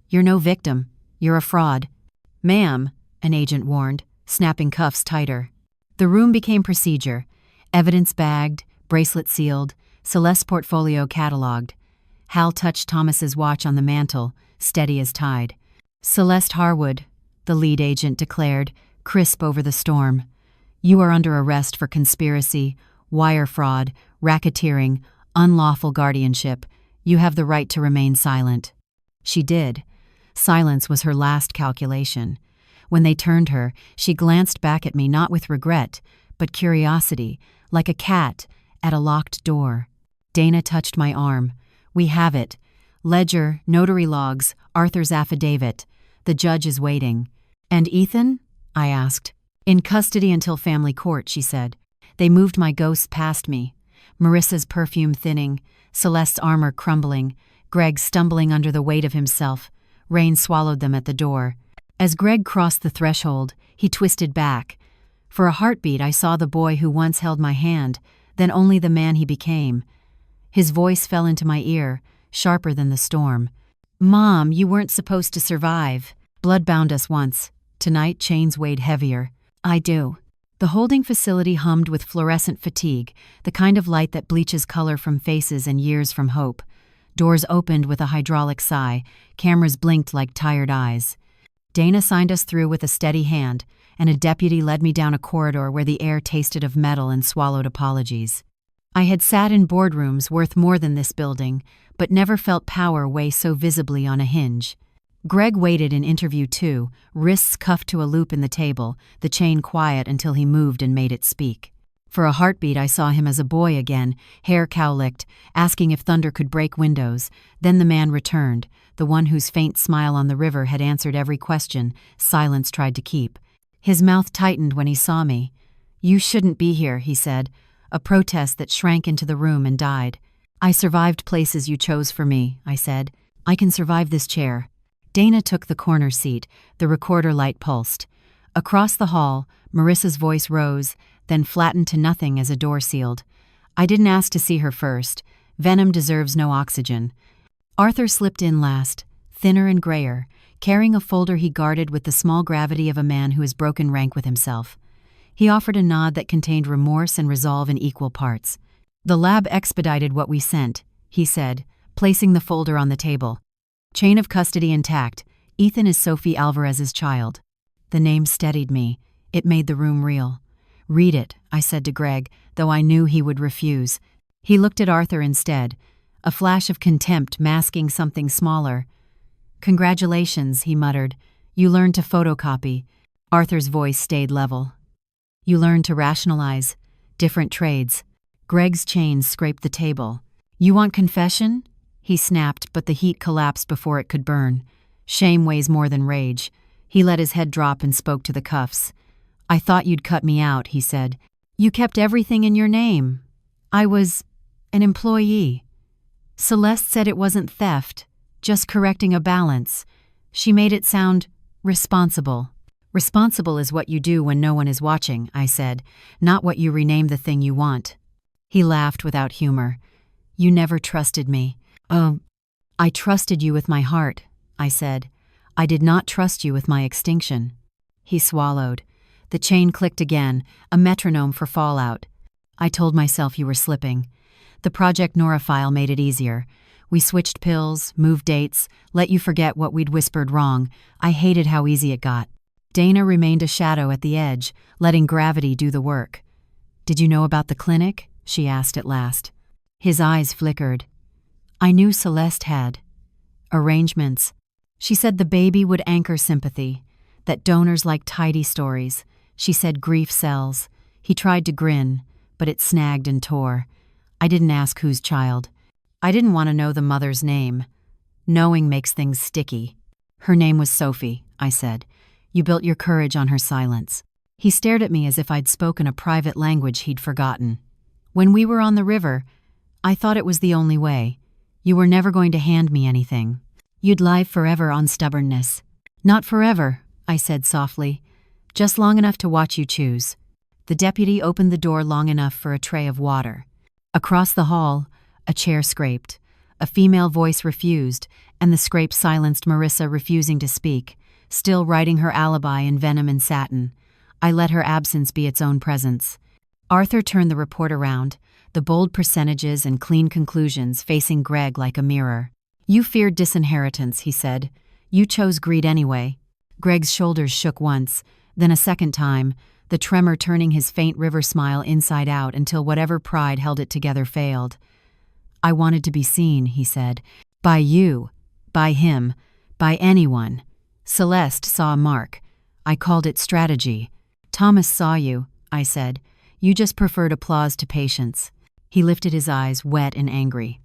Speaker 1: You're no victim. You're a fraud. Ma'am, an agent warned, snapping cuffs tighter. The room became procedure. Evidence bagged, bracelet sealed, Celeste's portfolio catalogued. Hal touched Thomas's watch on the mantel, steady as tide. Celeste Harwood, the lead agent declared, crisp over the storm. You are under arrest for conspiracy, wire fraud, racketeering, unlawful guardianship. You have the right to remain silent. She did. Silence was her last calculation. When they turned her, she glanced back at me not with regret, but curiosity, like a cat at a locked door. Dana touched my arm. "We have it. Ledger, notary logs, Arthur's affidavit. The judge is waiting." "And Ethan?" I asked. "In custody until family court," she said. They moved my ghosts past me. Marissa's perfume thinning, Celeste's armor crumbling, Greg stumbling under the weight of himself. Rain swallowed them at the door. As Greg crossed the threshold, he twisted back. For a heartbeat, I saw the boy who once held my hand, then only the man he became. His voice fell into my ear, sharper than the storm. "Mom, you weren't supposed to survive. Blood bound us once. Tonight, chains weighed heavier. I do." The holding facility hummed with fluorescent fatigue, the kind of light that bleaches color from faces and years from hope. Doors opened with a hydraulic sigh, cameras blinked like tired eyes. Dana signed us through with a steady hand, and a deputy led me down a corridor where the air tasted of metal and swallowed apologies. I had sat in boardrooms worth more than this building, but never felt power weigh so visibly on a hinge. Greg waited in interview 2, wrists cuffed to a loop in the table, the chain quiet until he moved and made it speak. For a heartbeat, I saw him as a boy again, hair cowlicked, asking if thunder could break windows. Then the man returned, the one whose faint smile on the river had answered every question silence tried to keep. His mouth tightened when he saw me. "You shouldn't be here," he said, a protest that shrank into the room and died. "I survived places you chose for me," I said. "I can survive this chair." Dana took the corner seat, the recorder light pulsed. Across the hall, Marissa's voice rose, then flattened to nothing as a door sealed. I didn't ask to see her first. Venom deserves no oxygen. Arthur slipped in last, thinner and grayer, carrying a folder he guarded with the small gravity of a man who has broken rank with himself. He offered a nod that contained remorse and resolve in equal parts. "The lab expedited what we sent," he said, placing the folder on the table. "Chain of custody intact. Ethan is Sophie Alvarez's child." The name steadied me. It made the room real. "Read it," I said to Greg, though I knew he would refuse. He looked at Arthur instead, a flash of contempt masking something smaller. "Congratulations," he muttered. "You learned to photocopy." Arthur's voice stayed level. "You learned to rationalize. Different trades." Greg's chains scraped the table. "You want confession?" He snapped, but the heat collapsed before it could burn. Shame weighs more than rage. He let his head drop and spoke to the cuffs. "I thought you'd cut me out," he said. "You kept everything in your name." "I was an employee." Celeste said it wasn't theft, just correcting a balance. She made it sound responsible. "Responsible is what you do when no one is watching," I said, "not what you rename the thing you want." He laughed without humor. "You never trusted me." I trusted you with my heart," I said. "I did not trust you with my extinction." He swallowed. The chain clicked again, a metronome for fallout. "I told myself you were slipping." The Project Nora file made it easier. We switched pills, moved dates, let you forget what we'd whispered wrong. I hated how easy it got. Dana remained a shadow at the edge, letting gravity do the work. "Did you know about the clinic?" she asked at last. His eyes flickered. "I knew Celeste had arrangements. She said the baby would anchor sympathy, that donors like tidy stories. She said grief sells." He tried to grin, but it snagged and tore. I didn't ask whose child. I didn't want to know the mother's name. Knowing makes things sticky. "Her name was Sophie," I said. "You built your courage on her silence." He stared at me as if I'd spoken a private language he'd forgotten. "When we were on the river, I thought it was the only way. You were never going to hand me anything. You'd lie forever on stubbornness." "Not forever," I said softly. "Just long enough to watch you choose." The deputy opened the door long enough for a tray of water. Across the hall, a chair scraped. A female voice refused, and the scrape silenced Marissa refusing to speak, still writing her alibi in venom and satin. I let her absence be its own presence. Arthur turned the report around, the bold percentages and clean conclusions facing Greg like a mirror. "You feared disinheritance," he said. "You chose greed anyway." Greg's shoulders shook once, then a second time, the tremor turning his faint river smile inside out until whatever pride held it together failed. "I wanted to be seen," he said. "By you. By him. By anyone." Celeste saw a mark. I called it strategy. Thomas saw you, I said. You just preferred applause to patience. He lifted his eyes, wet and angry.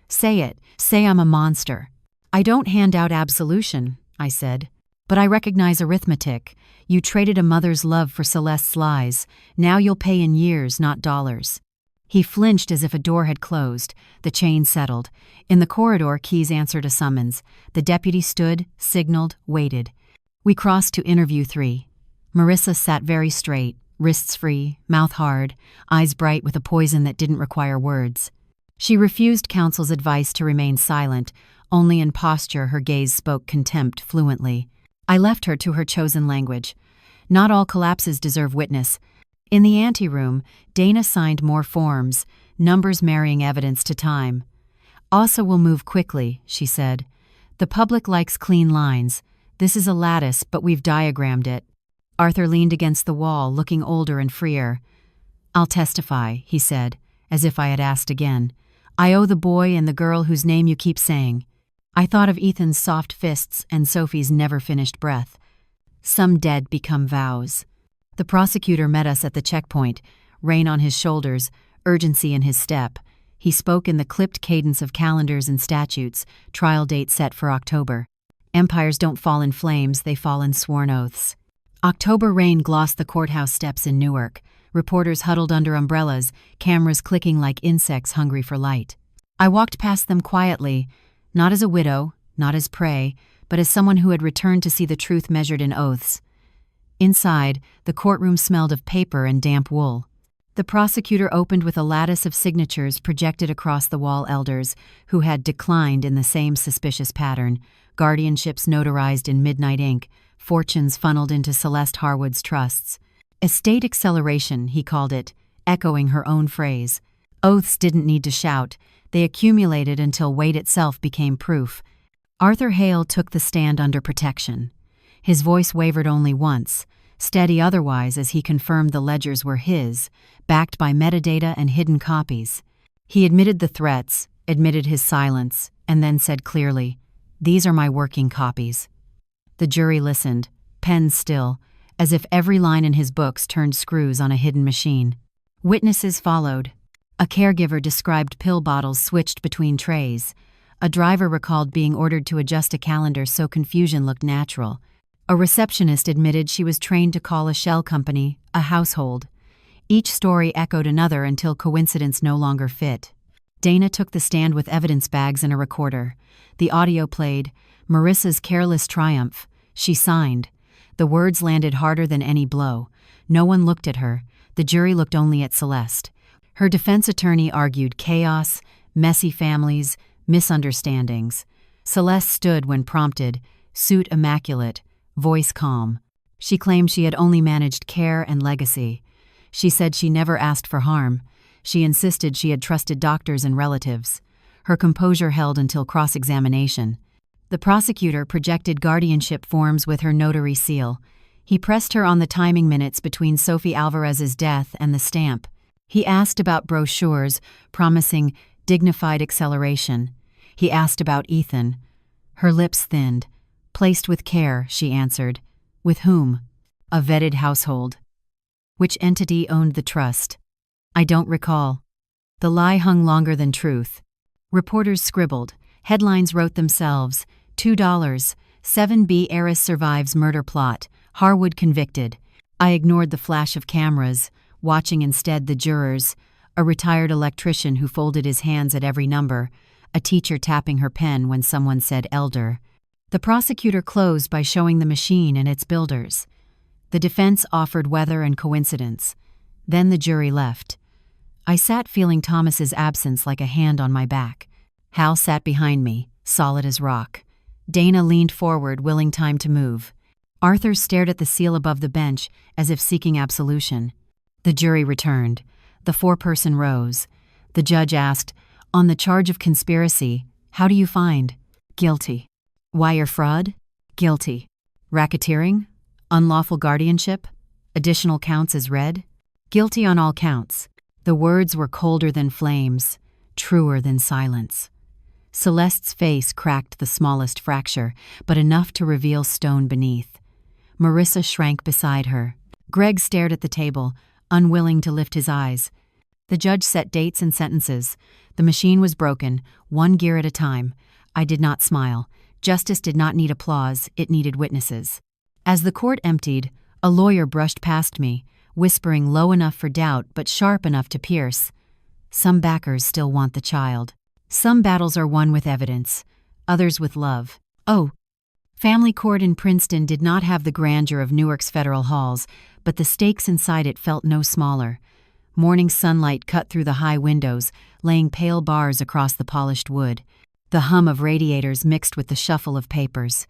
Speaker 1: Say it. Say I'm a monster. I don't hand out absolution, I said. But I recognize arithmetic. You traded a mother's love for Celeste's lies. Now you'll pay in years, not dollars. He flinched as if a door had closed. The chain settled. In the corridor, Keyes answered a summons. The deputy stood, signaled, waited. We crossed to interview 3. Marissa sat very straight, wrists free, mouth hard, eyes bright with a poison that didn't require words. She refused counsel's advice to remain silent. Only in posture her gaze spoke contempt fluently. I left her to her chosen language. Not all collapses deserve witness. In the anteroom, Dana signed more forms, numbers marrying evidence to time. "Asa will move quickly," she said. "The public likes clean lines. This is a lattice, but we've diagrammed it." Arthur leaned against the wall, looking older and freer. "I'll testify," he said, as if I had asked again. "I owe the boy and the girl whose name you keep saying." I thought of Ethan's soft fists and Sophie's never-finished breath. Some dead become vows. The prosecutor met us at the checkpoint, rain on his shoulders, urgency in his step. He spoke in the clipped cadence of calendars and statutes, trial date set for October. Empires don't fall in flames, they fall in sworn oaths. October rain glossed the courthouse steps in Newark. Reporters huddled under umbrellas, cameras clicking like insects hungry for light. I walked past them quietly, not as a widow, not as prey, but as someone who had returned to see the truth measured in oaths. Inside, the courtroom smelled of paper and damp wool. The prosecutor opened with a lattice of signatures projected across the wall elders who had declined in the same suspicious pattern, guardianships notarized in midnight ink, fortunes funneled into Celeste Harwood's trusts. Estate acceleration, he called it, echoing her own phrase. Oaths didn't need to shout. They accumulated until weight itself became proof. Arthur Hale took the stand under protection. His voice wavered only once, steady otherwise as he confirmed the ledgers were his, backed by metadata and hidden copies. He admitted the threats, admitted his silence, and then said clearly, "These are my working copies." The jury listened, pens still, as if every line in his books turned screws on a hidden machine. Witnesses followed. A caregiver described pill bottles switched between trays. A driver recalled being ordered to adjust a calendar so confusion looked natural. A receptionist admitted she was trained to call a shell company a household. Each story echoed another until coincidence no longer fit. Dana took the stand with evidence bags and a recorder. The audio played, Marissa's careless triumph. She signed. The words landed harder than any blow. No one looked at her. The jury looked only at Celeste. Her defense attorney argued chaos, messy families, misunderstandings. Celeste stood when prompted, suit immaculate, voice calm. She claimed she had only managed care and legacy. She said she never asked for harm. She insisted she had trusted doctors and relatives. Her composure held until cross-examination. The prosecutor projected guardianship forms with her notary seal. He pressed her on the timing minutes between Sophie Alvarez's death and the stamp. He asked about brochures, promising dignified acceleration. He asked about Ethan. Her lips thinned. "Placed with care," she answered. "With whom?" "A vetted household." "Which entity owned the trust?" "I don't recall." The lie hung longer than truth. Reporters scribbled. Headlines wrote themselves. $2. 7B heiress survives murder plot. Harwood convicted. I ignored the flash of cameras, watching instead the jurors, a retired electrician who folded his hands at every number, a teacher tapping her pen when someone said elder. The prosecutor closed by showing the machine and its builders. The defense offered weather and coincidence. Then the jury left. I sat feeling Thomas's absence like a hand on my back. Hal sat behind me, solid as rock. Dana leaned forward, willing time to move. Arthur stared at the seal above the bench as if seeking absolution. The jury returned. The foreperson rose. The judge asked, "On the charge of conspiracy, how do you find?" "Guilty." "Wire fraud?" "Guilty." "Racketeering?" "Unlawful guardianship?" "Additional counts as read?" "Guilty on all counts." The words were colder than flames, truer than silence. Celeste's face cracked the smallest fracture, but enough to reveal stone beneath. Marissa shrank beside her. Greg stared at the table, unwilling to lift his eyes. The judge set dates and sentences. The machine was broken, one gear at a time. I did not smile. Justice did not need applause, it needed witnesses. As the court emptied, a lawyer brushed past me, whispering low enough for doubt but sharp enough to pierce. Some backers still want the child. Some battles are won with evidence, others with love. Oh, family court in Princeton did not have the grandeur of Newark's federal halls, but the stakes inside it felt no smaller. Morning sunlight cut through the high windows, laying pale bars across the polished wood. The hum of radiators mixed with the shuffle of papers.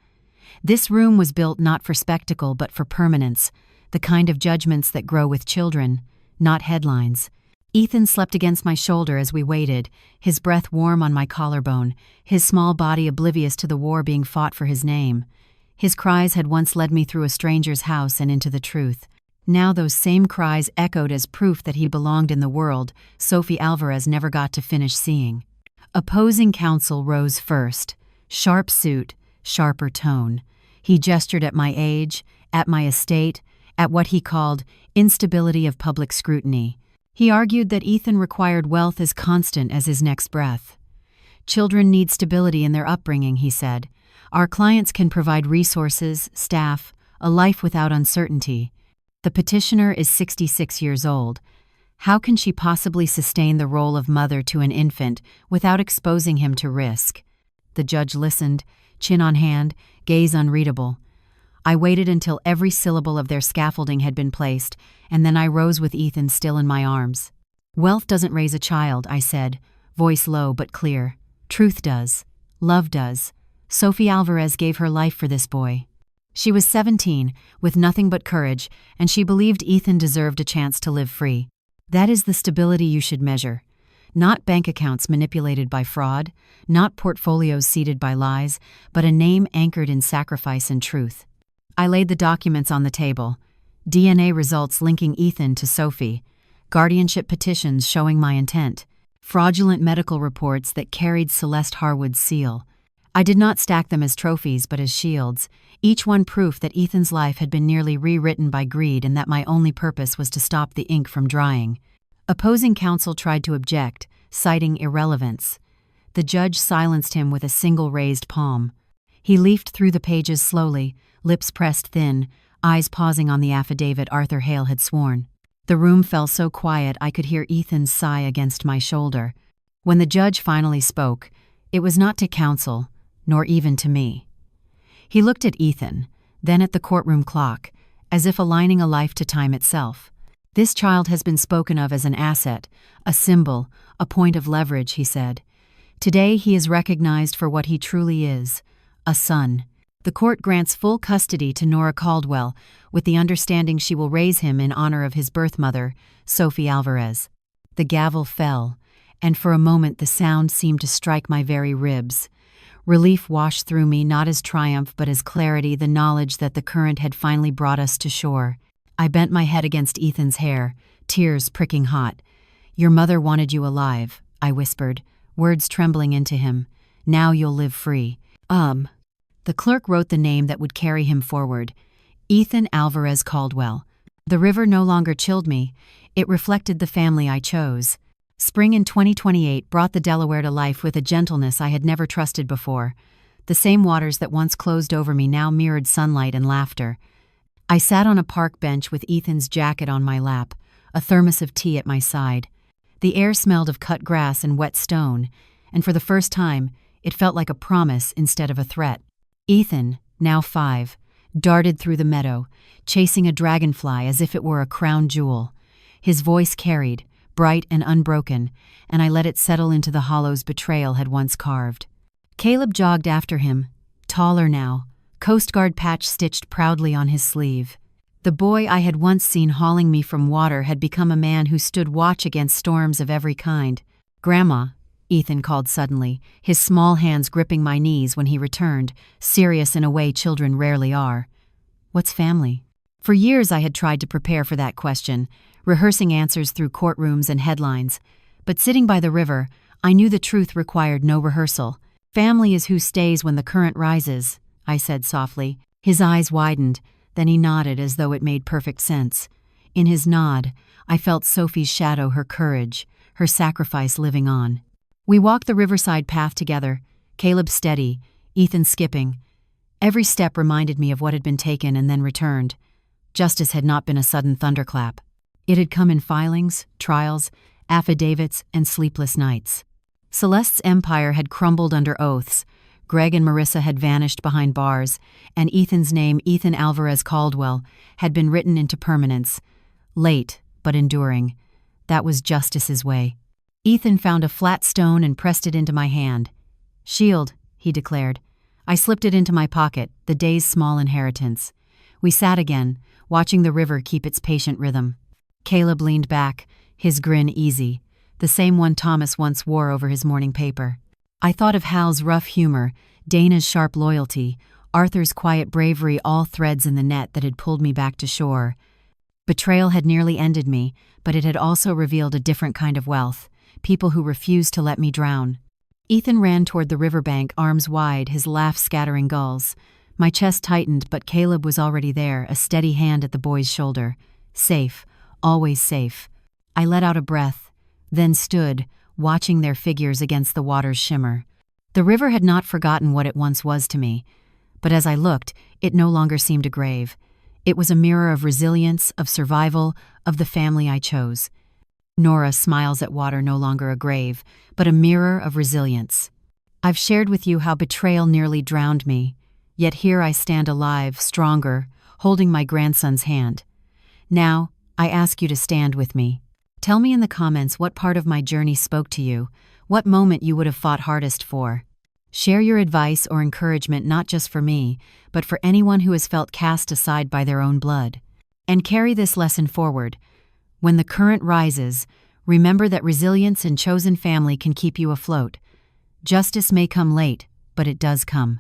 Speaker 1: This room was built not for spectacle but for permanence, the kind of judgments that grow with children, not headlines. Ethan slept against my shoulder as we waited, his breath warm on my collarbone, his small body oblivious to the war being fought for his name. His cries had once led me through a stranger's house and into the truth. Now those same cries echoed as proof that he belonged in the world Sophie Alvarez never got to finish seeing. Opposing counsel rose first. Sharp suit, sharper tone. He gestured at my age, at my estate, at what he called instability of public scrutiny. He argued that Ethan required wealth as constant as his next breath. Children need stability in their upbringing, he said. Our clients can provide resources, staff, a life without uncertainty. The petitioner is 66 years old. How can she possibly sustain the role of mother to an infant without exposing him to risk? The judge listened, chin on hand, gaze unreadable. I waited until every syllable of their scaffolding had been placed, and then I rose with Ethan still in my arms. Wealth doesn't raise a child, I said, voice low but clear. Truth does. Love does. Sophie Alvarez gave her life for this boy. She was 17, with nothing but courage, and she believed Ethan deserved a chance to live free. That is the stability you should measure. Not bank accounts manipulated by fraud, not portfolios seeded by lies, but a name anchored in sacrifice and truth. I laid the documents on the table. DNA results linking Ethan to Sophie, guardianship petitions showing my intent, fraudulent medical reports that carried Celeste Harwood's seal. I did not stack them as trophies but as shields, each one proof that Ethan's life had been nearly rewritten by greed and that my only purpose was to stop the ink from drying. Opposing counsel tried to object, citing irrelevance. The judge silenced him with a single raised palm. He leafed through the pages slowly, lips pressed thin, eyes pausing on the affidavit Arthur Hale had sworn. The room fell so quiet I could hear Ethan's sigh against my shoulder. When the judge finally spoke, it was not to counsel, nor even to me. He looked at Ethan, then at the courtroom clock, as if aligning a life to time itself. This child has been spoken of as an asset, a symbol, a point of leverage, he said. Today he is recognized for what he truly is, a son. The court grants full custody to Nora Caldwell, with the understanding she will raise him in honor of his birth mother, Sophie Alvarez. The gavel fell, and for a moment the sound seemed to strike my very ribs. Relief washed through me, not as triumph but as clarity, the knowledge that the current had finally brought us to shore. I bent my head against Ethan's hair, tears pricking hot. "Your mother wanted you alive," I whispered, words trembling into him. "Now you'll live free." The clerk wrote the name that would carry him forward. Ethan Alvarez Caldwell. The river no longer chilled me. It reflected the family I chose. Spring in 2028 brought the Delaware to life with a gentleness I had never trusted before. The same waters that once closed over me now mirrored sunlight and laughter. I sat on a park bench with Ethan's jacket on my lap, a thermos of tea at my side. The air smelled of cut grass and wet stone, and for the first time, it felt like a promise instead of a threat. Ethan, now 5, darted through the meadow, chasing a dragonfly as if it were a crown jewel. His voice carried, bright and unbroken, and I let it settle into the hollows betrayal had once carved. Caleb jogged after him, taller now, Coast Guard patch stitched proudly on his sleeve. The boy I had once seen hauling me from water had become a man who stood watch against storms of every kind. "Grandma," Ethan called suddenly, his small hands gripping my knees when he returned, serious in a way children rarely are. "What's family?" For years I had tried to prepare for that question, rehearsing answers through courtrooms and headlines. But sitting by the river, I knew the truth required no rehearsal. "Family is who stays when the current rises," I said softly. His eyes widened, Then he nodded as though it made perfect sense. In his nod, I felt Sophie's shadow, her courage, her sacrifice living on. We walked the riverside path together, Caleb steady, Ethan skipping. Every step reminded me of what had been taken and then returned. Justice had not been a sudden thunderclap. It had come in filings, trials, affidavits, and sleepless nights. Celeste's empire had crumbled under oaths. Greg and Marissa had vanished behind bars, and Ethan's name, Ethan Alvarez Caldwell, had been written into permanence. Late, but enduring. That was justice's way. Ethan found a flat stone and pressed it into my hand. "Shield," he declared. I slipped it into my pocket, the day's small inheritance. We sat again, watching the river keep its patient rhythm. Caleb leaned back, his grin easy, the same one Thomas once wore over his morning paper. I thought of Hal's rough humor, Dana's sharp loyalty, Arthur's quiet bravery, all threads in the net that had pulled me back to shore. Betrayal had nearly ended me, but it had also revealed a different kind of wealth, people who refused to let me drown. Ethan ran toward the riverbank, arms wide, his laugh scattering gulls. My chest tightened, but Caleb was already there, a steady hand at the boy's shoulder. Safe, always safe. I let out a breath, then stood, watching their figures against the water's shimmer. The river had not forgotten what it once was to me, but as I looked, it no longer seemed a grave. It was a mirror of resilience, of survival, of the family I chose. Nora smiles at water, no longer a grave, but a mirror of resilience. I've shared with you how betrayal nearly drowned me, yet here I stand alive, stronger, holding my grandson's hand. Now, I ask you to stand with me. Tell me in the comments what part of my journey spoke to you, what moment you would have fought hardest for. Share your advice or encouragement not just for me, but for anyone who has felt cast aside by their own blood. And carry this lesson forward. When the current rises, remember that resilience and chosen family can keep you afloat. Justice may come late, but it does come.